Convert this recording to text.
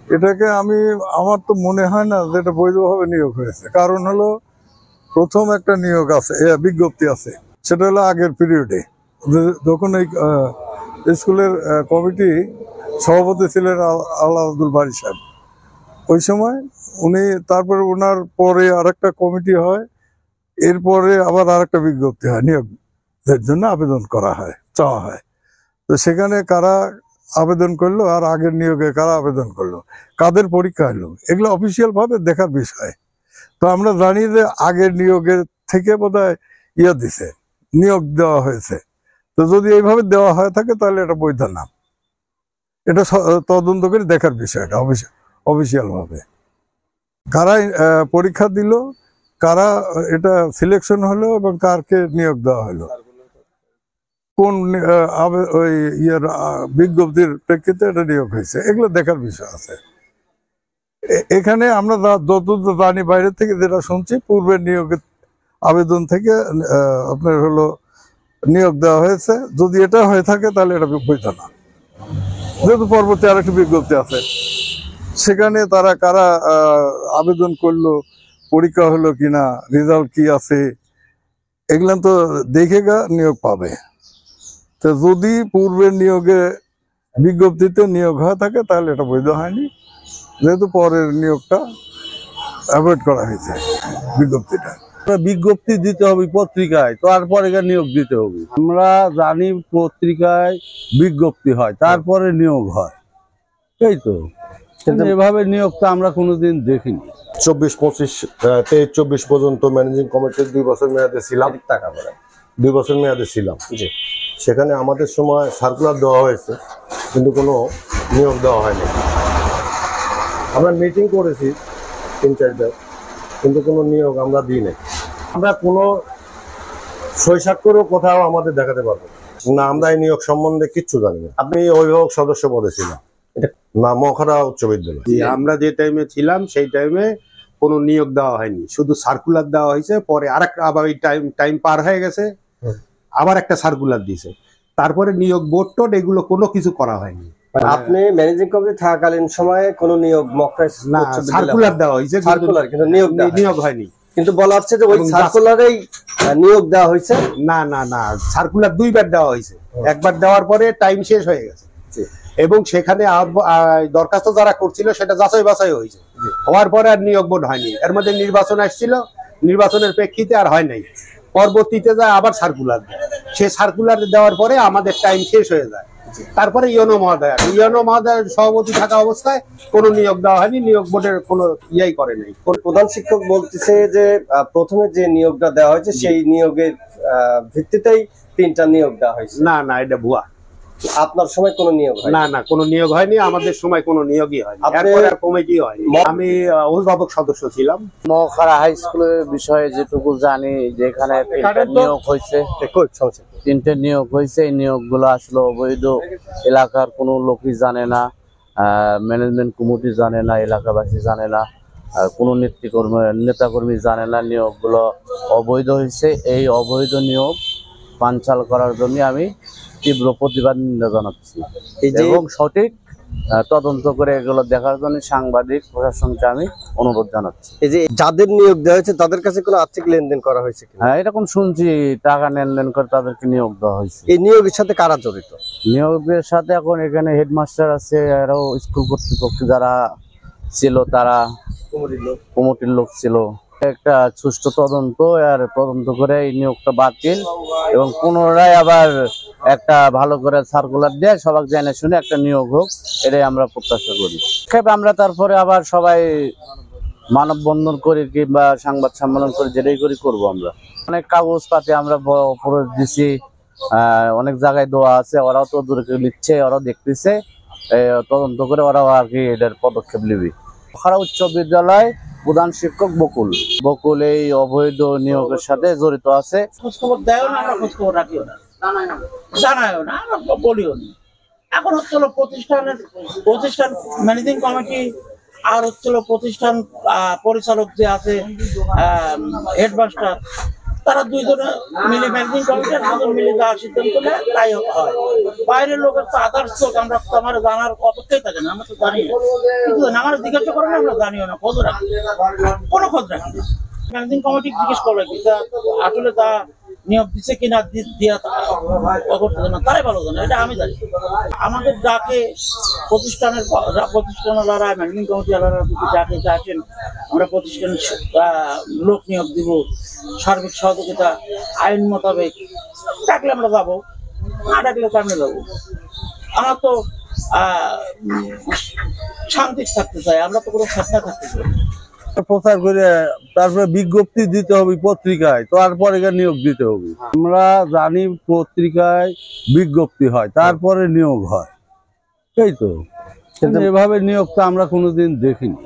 এটাকে আমার তো মনে হয় না যে এটা বৈধভাবে নিয়োগ হয়েছে। কারণ হলো প্রথম একটা নিয়োগ আছে, বিজ্ঞপ্তি আছে, সেটা হলো আগের পিরিয়ডে, যখন এই স্কুলের কমিটি সভাপতি ছিলেন আল্লাহ আব্দুল বারী সাহেব। ওই সময় উনি, তারপরে ওনার পরে আরেকটা কমিটি হয়, এরপরে আবার আরেকটা বিজ্ঞপ্তি হয়, নিয়োগের জন্য আবেদন করা হয়, চাওয়া হয়। তো সেখানে কারা আবেদন করলো আর আগের নিয়োগে কারা আবেদন করলো, কাদের পরীক্ষা হলো, এগুলো অফিসিয়াল ভাবে দেখার বিষয়। তো আমরা জানি যে আগের নিয়োগের থেকে বোধহয় দিছে, নিয়োগ দেওয়া হয়েছে। তো যদি এইভাবে দেওয়া হয়ে থাকে তাহলে এটা বৈধ না। এটা তদন্ত করে দেখার বিষয়, এটা অফিসিয়াল ভাবে কারা পরীক্ষা দিল, কারা এটা সিলেকশন হলো এবং কারকে নিয়োগ দেওয়া হলো, কোন ওই বিজ্ঞপ্তির প্রেক্ষিতে এটা নিয়োগ হয়েছে, এগুলো দেখার বিষয় আছে। এখানে আমরা যতদূর জানি বাইরে থেকে যেটা শুনছি, পূর্বের নিয়োগের আবেদন থেকে আপনার হলো নিয়োগ দেওয়া হয়েছে। যদি এটা হয়ে থাকে তাহলে এটা বৈধ না। যেহেতু পরবর্তী আরেকটি বিজ্ঞপ্তি আছে, সেখানে তারা কারা আবেদন করলো, পরীক্ষা হলো কিনা, রেজাল্ট কি আছে, এগুলো তো দেখে নিয়োগ পাবে। তো যদি পূর্বের নিয়োগে বিজ্ঞপ্তিতে নিয়োগ হয়ে থাকে তাহলে এটা বৈধ হয়নি, যেহেতু পরের নিয়োগটা অ্যাভয়েড করা হয়েছে বিজ্ঞপ্তিটা। বিজ্ঞপ্তি দিতে হবে পত্রিকায়, তারপরে নিয়োগ দিতে হবে। আমরা জানি পত্রিকায় বিজ্ঞপ্তি হয়, তারপরে নিয়োগ হয়, এই তো। কিন্তু এভাবে নিয়োগটা আমরা কোনোদিন দেখিনি। 24-25 পর্যন্ত ম্যানেজিং কমিটির 2 বছর মেয়াদে ছিলাম। 2 বছর মেয়াদে ছিলাম। সেখানে আমাদের সময় সার্কুলার দেওয়া হয়েছে, কিন্তু কোনো নিয়োগ দেওয়া হয়নি। আমরা মিটিং করেছি 3-4টা, কিন্তু কোনো নিয়োগ আমরা দিই নাই। আমরা কোনো সই স্বাক্ষরও কোথাও আমাদের দেখাতে পারবো না। আমরা এই নিয়োগ সম্বন্ধে কিচ্ছু জানি না। আপনি অভিভাবক সদস্য পদে ছিলাম না, মখরা উচ্চ বিদ্যালয়। আমরা যে টাইমে ছিলাম সেই টাইমে কোনো নিয়োগ দেওয়া হয়নি, শুধু সার্কুলার দেওয়া হয়েছে। পরে আরেকটা আবার ওই টাইম পার হয়ে গেছে, আবার একটা সার্কুলার দিয়েছে। তারপরে নিয়োগ বোর্ড টোড এগুলো কোনো কিছু করা হয়নি। আপনি ম্যানেজিং কমিটি থাকাকালীন সময়ে কোনো নিয়োগ না, সার্কুলার দেওয়া হয়েছে, সার্কুলার কিন্তু নিয়োগ হয়নি। কিন্তু বলা হচ্ছে যে ওই সার্কুলারেই নিয়োগ দেওয়া হয়েছে। না না না, সার্কুলার 2 বার দেওয়া হয়েছে। একবার দেওয়ার পরে টাইম শেষ হয়ে গেছে, এবং সেখানে দরখাস্ত যারা করছিল সেটা যাচাই বাছাই হয়েছে। হওয়ার পরে আর নিয়োগ বোর্ড হয়নি। এর মধ্যে নির্বাচন আসছিল, নির্বাচনের প্রেক্ষিতে আর হয় নাই। পরবর্তীতে যায় আবার সার্কুলার দেয়। সে সার্কুলার দেওয়ার পরে আমাদের টাইম শেষ হয়ে যায়। তারপরে ইউনো মহোদয়ের সভাপতি থাকা অবস্থায় কোনো নিয়োগ দেওয়া হয়নি, নিয়োগ বোর্ডের কোনো ইয়াই করে নাই। প্রধান শিক্ষক বলতেছে যে প্রথমে যে নিয়োগটা দেওয়া হয়েছে সেই নিয়োগের ভিত্তিতেই 3টা নিয়োগ দেওয়া হয়েছে। না না, এটা ভুয়া। আপনার সময় কোনো নিয়োগ হয়নি? না না, কোনো নিয়োগ হয়নি। আমাদের সময় কোনো নিয়োগই হয়নি, এরপর আর কমিটি হয়নি। আমি অভিভাবক সদস্য ছিলাম। মখরা হাই স্কুলের বিষয়ে যেটুকু জানি, যেখানে 3টা নিয়োগ হয়েছে, 3টে নিয়োগ হয়েছে। এই নিয়োগগুলো আসলে অবৈধ। এলাকার কোনো লোকই জানে না, ম্যানেজমেন্ট কমিটি জানে না, এলাকাবাসী জানে না, কোনো নেতাকর্মী জানে না। নিয়োগগুলো অবৈধ হয়েছে। এই অবৈধ নিয়োগ বানচাল করার জন্য আমি তীব্র প্রতিবাদ নিন্দা জানাচ্ছি, এবং সঠিক তদন্ত করে এগুলো দেখার জন্য সাংবাদিক প্রশাসনকে আমি অনুরোধ জানাচ্ছি। এই যে যাদের নিয়োগ দেওয়া হয়েছে তাদের কাছে কোনো আর্থিক লেনদেন করা হয়েছে কিনা? হ্যাঁ, এরকম শুনছি, টাকা লেনদেন করে তাদেরকে নিয়োগ দেওয়া হয়েছে। এই নিয়োগের সাথে কারা জড়িত? নিয়োগের সাথে এখন এখানে হেডমাস্টার আছে, এরাও স্কুল কর্তৃপক্ষ যারা ছিল তারা কমিটির লোক ছিল। একটা সুষ্ঠু তদন্ত করে এই নিয়োগটা বাতিল, এবং পুনরায় আবার একটা ভালো করে সার্কুলার দিয়ে সবাই জেনে শুনে একটা নিয়োগ হোক, এটাই আমরা প্রত্যাশা করি। আমরা তারপরে আবার সবাই মানববন্ধন করি কিংবা সংবাদ সম্মেলন করে, যেটাই করবো। আমরা অনেক কাগজপাতি আমরা দিচ্ছি, অনেক জায়গায় দেওয়া আছে, ওরাও তো দূরে লিখছে, ওরাও দেখতেছে, তদন্ত করে ওরাও আর কি এটার পদক্ষেপ নিবি। মখরা উচ্চ বিদ্যালয় প্রধান শিক্ষক বকুল এই অবৈধ নিয়োগের সাথে জড়িত আছে। খোঁজখবর দেয় না, আমরা খোঁজখবর রাখিও না, জানায়ও না, আমরা বলিও না। এখন হচ্ছিল প্রতিষ্ঠান ম্যানেজিং কমিটি আর হচ্ছিল প্রতিষ্ঠান পরিচালক যে আছে হেডমাস্টার, তারা দুইজনে মিলে ম্যানেজিং কমিটির দুজন মিলে যাওয়ার সিদ্ধান্ত নেয়, তাই হয়। বাইরের লোকের তো আদার্স লোক আমরা তো আমার জানার অপেক্ষাই থাকে না, আমরা তো জানি না, কিন্তু আমার জিজ্ঞাসা করেন আমরা জানিও না, খোঁজ রাখি, কোনো খোঁজ রাখি না। ম্যানেজিং কমিটি জিজ্ঞেস করবে কি আসলে তা নিয়োগ দিচ্ছে কিনা দিয়া করতে না, তারাই ভালো জানে, এটা আমি জানি। আমাদের ডাকে প্রতিষ্ঠানওয়ালারা ম্যানেজিং কমিটিওয়ালারা যদি ডাকে যাচ্ছেন আমরা প্রতিষ্ঠানের লোক নিয়োগ দিব, সার্বিক সহযোগিতা আইন মোতাবেক, ডাকলে আমরা যাবো, না ডাকলে তো আমি যাবো। আমরা তো শান্তি থাকতে চাই, আমরা তো কোনো ফেতনা থাকতে চাই। প্রচার করে তারপরে বিজ্ঞপ্তি দিতে হবে পত্রিকায়, তারপরে নিয়োগ দিতে হবে। আমরা জানি পত্রিকায় বিজ্ঞপ্তি হয়, তারপরে নিয়োগ হয়, এই তো। কিন্তু এভাবে নিয়োগ তো আমরা কোনোদিন দেখিনি।